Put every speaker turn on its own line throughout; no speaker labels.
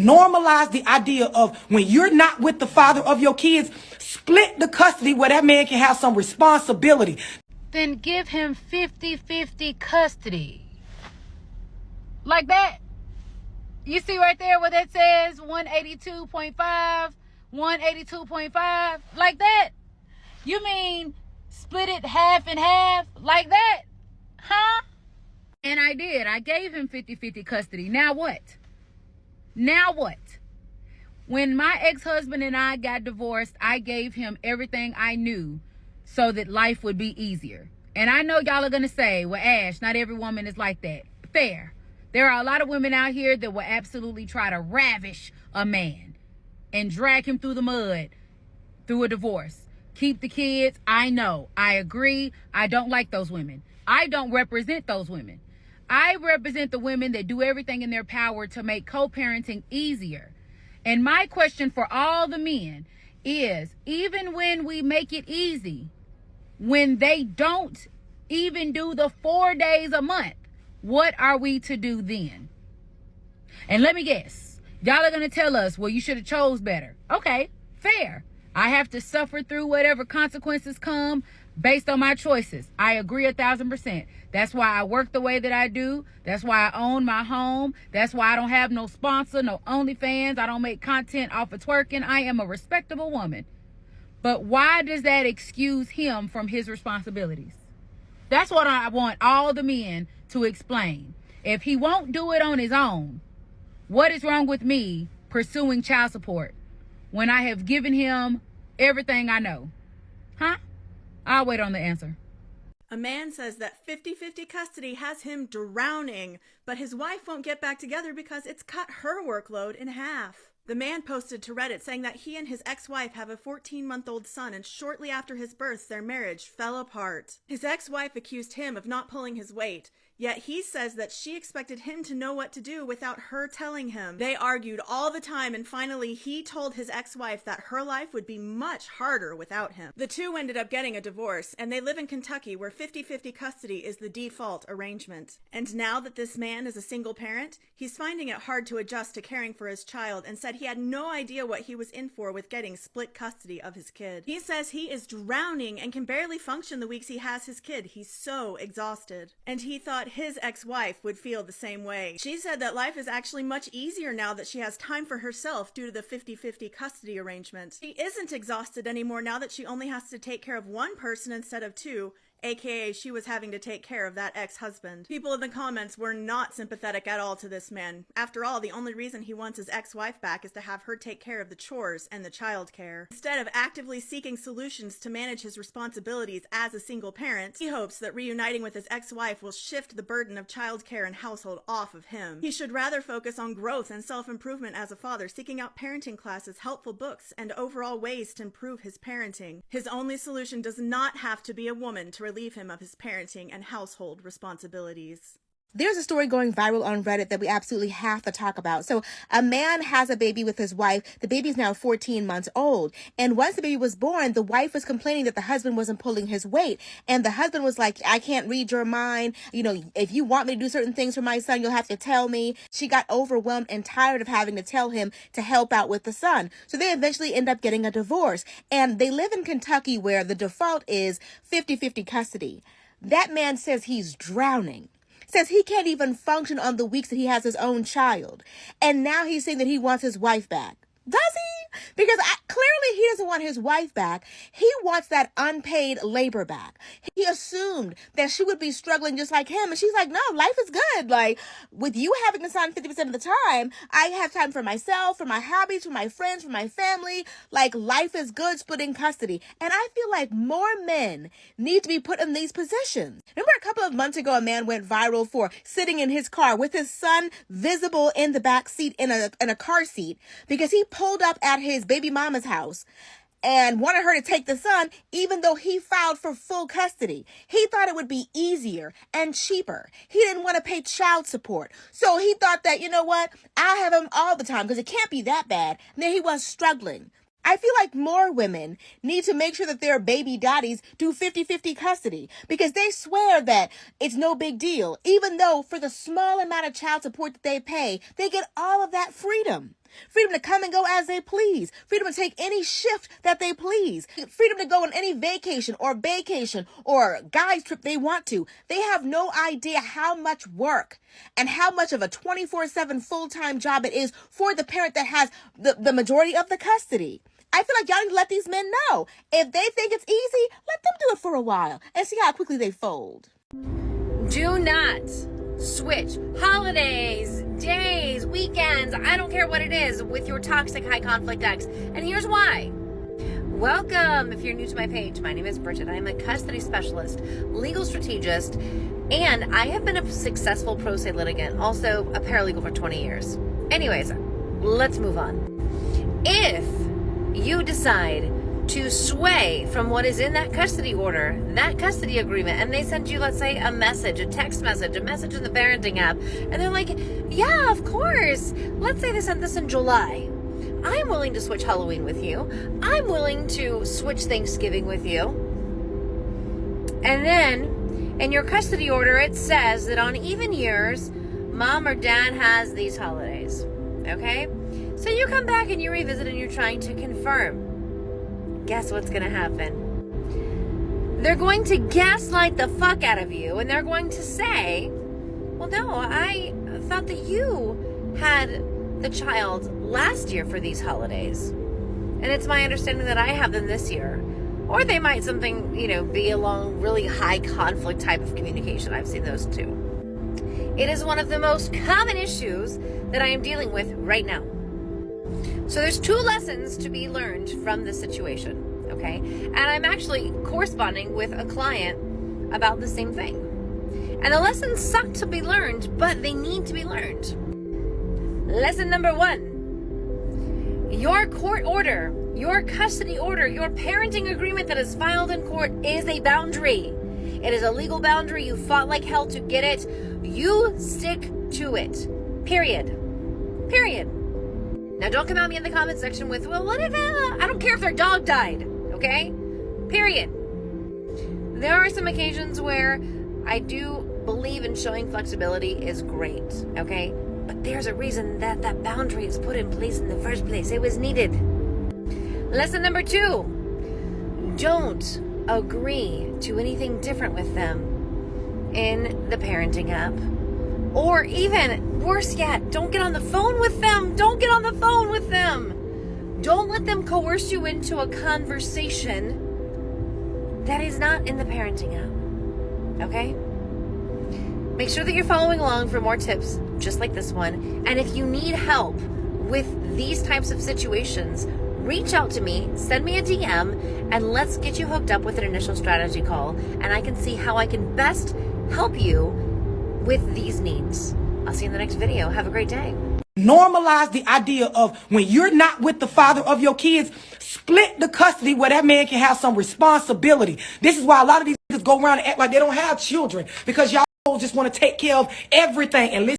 Normalize the idea of when you're not with the father of your kids, split the custody where that man can have some responsibility.
Then give him 50-50 custody. Like that. You see right there where that says 182.5, 182.5, like that? You mean split it half and half, like that? Huh? And I did. I gave him 50-50 custody. Now what? Now what? When my ex-husband and I got divorced, I gave him everything I knew so that life would be easier. And I know y'all are going to say, well, Ash, not every woman is like that. Fair. There are a lot of women out here that will absolutely try to ravish a man and drag him through the mud through a divorce. Keep the kids. I know. I agree. I don't like those women. I don't represent those women. I represent the women that do everything in their power to make co-parenting easier. And my question for all the men is, even when we make it easy, when they don't even do the 4 days a month, what are we to do then? And let me guess, y'all are going to tell us, well, you should have chose better. Okay, fair. I have to suffer through whatever consequences come based on my choices. I agree 1,000%. That's why I work the way that I do. That's why I own my home. That's why I don't have no sponsor, no OnlyFans. I don't make content off of twerking. I am a respectable woman. But why does that excuse him from his responsibilities? That's what I want all the men to explain. If he won't do it on his own, what is wrong with me pursuing child support when I have given him everything I know? Huh? I'll wait on the answer.
A man says that 50-50 custody has him drowning, but his wife won't get back together because it's cut her workload in half. The man posted to Reddit saying that he and his ex-wife have a 14-month-old son, and shortly after his birth, their marriage fell apart. His ex-wife accused him of not pulling his weight, yet he says that she expected him to know what to do without her telling him. They argued all the time, and finally he told his ex-wife that her life would be much harder without him. The two ended up getting a divorce, and they live in Kentucky where 50-50 custody is the default arrangement. And now that this man is a single parent, he's finding it hard to adjust to caring for his child, and said he had no idea what he was in for with getting split custody of his kid. He says he is drowning and can barely function the weeks he has his kid. He's so exhausted. And he thought his ex-wife would feel the same way. She said that life is actually much easier now that she has time for herself due to the 50-50 custody arrangement. She isn't exhausted anymore now that she only has to take care of one person instead of two, aka she was having to take care of that ex-husband. People in the comments were not sympathetic at all to this man. After all, the only reason he wants his ex-wife back is to have her take care of the chores and the child care. Instead of actively seeking solutions to manage his responsibilities as a single parent, he hopes that reuniting with his ex-wife will shift the burden of child care and household off of him. He should rather focus on growth and self-improvement as a father, seeking out parenting classes, helpful books, and overall ways to improve his parenting. His only solution does not have to be a woman to relieve him of his parenting and household responsibilities.
There's a story going viral on Reddit that we absolutely have to talk about. So a man has a baby with his wife. The baby is now 14 months old. And once the baby was born, the wife was complaining that the husband wasn't pulling his weight. And the husband was like, I can't read your mind. You know, if you want me to do certain things for my son, you'll have to tell me. She got overwhelmed and tired of having to tell him to help out with the son. So they eventually end up getting a divorce. And they live in Kentucky where the default is 50-50 custody. That man says he's drowning. Says he can't even function on the weeks that he has his own child. And now he's saying that he wants his wife back. Does he? Because clearly he doesn't want his wife back. He wants that unpaid labor back. He assumed that she would be struggling just like him. And she's like, no, life is good. Like, with you having the son 50% of the time, I have time for myself, for my hobbies, for my friends, for my family. Like, life is good, splitting custody. And I feel like more men need to be put in these positions. Remember a couple of months ago, a man went viral for sitting in his car with his son visible in the back seat in a car seat because he pulled up at his baby mama's house and wanted her to take the son, even though he filed for full custody. He thought it would be easier and cheaper. He didn't want to pay child support. So he thought that, you know what, I'll have him all the time because it can't be that bad. And then he was struggling. I feel like more women need to make sure that their baby daddies do 50-50 custody because they swear that it's no big deal, even though for the small amount of child support that they pay, they get all of that freedom. Freedom to come and go as they please. Freedom to take any shift that they please. Freedom to go on any vacation or guys trip they want to. They have no idea how much work and how much of a 24/7 full-time job it is for the parent that has the majority of the custody. I feel like y'all need to let these men know. If they think it's easy, let them do it for a while and see how quickly they fold.
Do not switch holidays, days, weekends, I don't care what it is, with your toxic high conflict ex. And here's why. Welcome. If you're new to my page, my name is Bridget. I'm a custody specialist, legal strategist, and I have been a successful pro se litigant, also a paralegal for 20 years. Anyways, let's move on. If you decide to sway from what is in that custody order, that custody agreement, and they send you, let's say, a message, a text message, a message in the parenting app, and they're like, yeah, of course. Let's say they sent this in July. I'm willing to switch Halloween with you. I'm willing to switch Thanksgiving with you. And then in your custody order, it says that on even years, mom or dad has these holidays. Okay? So you come back and you revisit and you're trying to confirm. Guess what's going to happen? They're going to gaslight the fuck out of you, and they're going to say, well, no, I thought that you had the child last year for these holidays, and it's my understanding that I have them this year. Or they might be along really high conflict type of communication. I've seen those too. It is one of the most common issues that I am dealing with right now. So there's 2 lessons to be learned from this situation, okay? And I'm actually corresponding with a client about the same thing. And the lessons suck to be learned, but they need to be learned. Lesson number 1. Your court order, your custody order, your parenting agreement that is filed in court is a boundary. It is a legal boundary. You fought like hell to get it. You stick to it. Period. Now, don't come at me in the comment section with, well, what if, I don't care if their dog died, okay? Period. There are some occasions where I do believe in showing flexibility is great, okay? But there's a reason that that boundary is put in place in the first place. It was needed. Lesson number 2, don't agree to anything different with them in the parenting app. Or even worse yet, don't get on the phone with them. Don't get on the phone with them. Don't let them coerce you into a conversation that is not in the parenting app. Okay? Make sure that you're following along for more tips just like this one. And if you need help with these types of situations, reach out to me, send me a DM, and let's get you hooked up with an initial strategy call. And I can see how I can best help you with these needs. I'll see you in the next video. Have a great day.
Normalize the idea of when you're not with the father of your kids, split the custody where that man can have some responsibility. This is why a lot of these niggas go around and act like they don't have children, because y'all just want to take care of everything. And listen,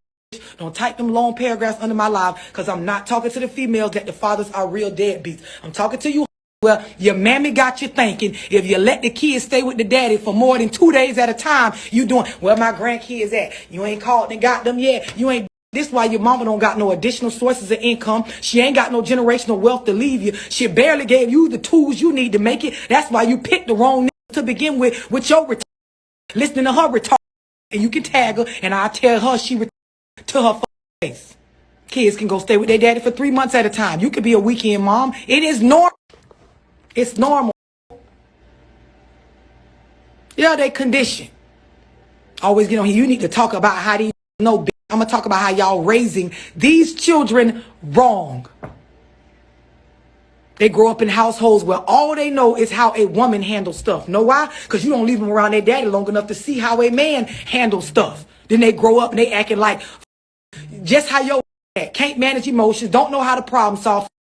don't type them long paragraphs under my live, because I'm not talking to the females that the fathers are real deadbeats. I'm talking to you. Well, your mammy got you thinking if you let the kids stay with the daddy for more than 2 days at a time, you doing, where my grandkids at? You ain't called and got them yet. You ain't. This why your mama don't got no additional sources of income. She ain't got no generational wealth to leave you. She barely gave you the tools you need to make it. That's why you picked the wrong nigga to begin with your retard. Listening to her retard. And you can tag her and I'll tell her she retard to her face. Kids can go stay with their daddy for 3 months at a time. You could be a weekend mom. It is normal. It's normal. Yeah, they condition. Always get on here. You need to talk about how these know. I'm going to talk about how y'all raising these children wrong. They grow up in households where all they know is how a woman handles stuff. Know why? Because you don't leave them around their daddy long enough to see how a man handles stuff. Then they grow up and they acting like just how your can't manage emotions, don't know how to problem solve.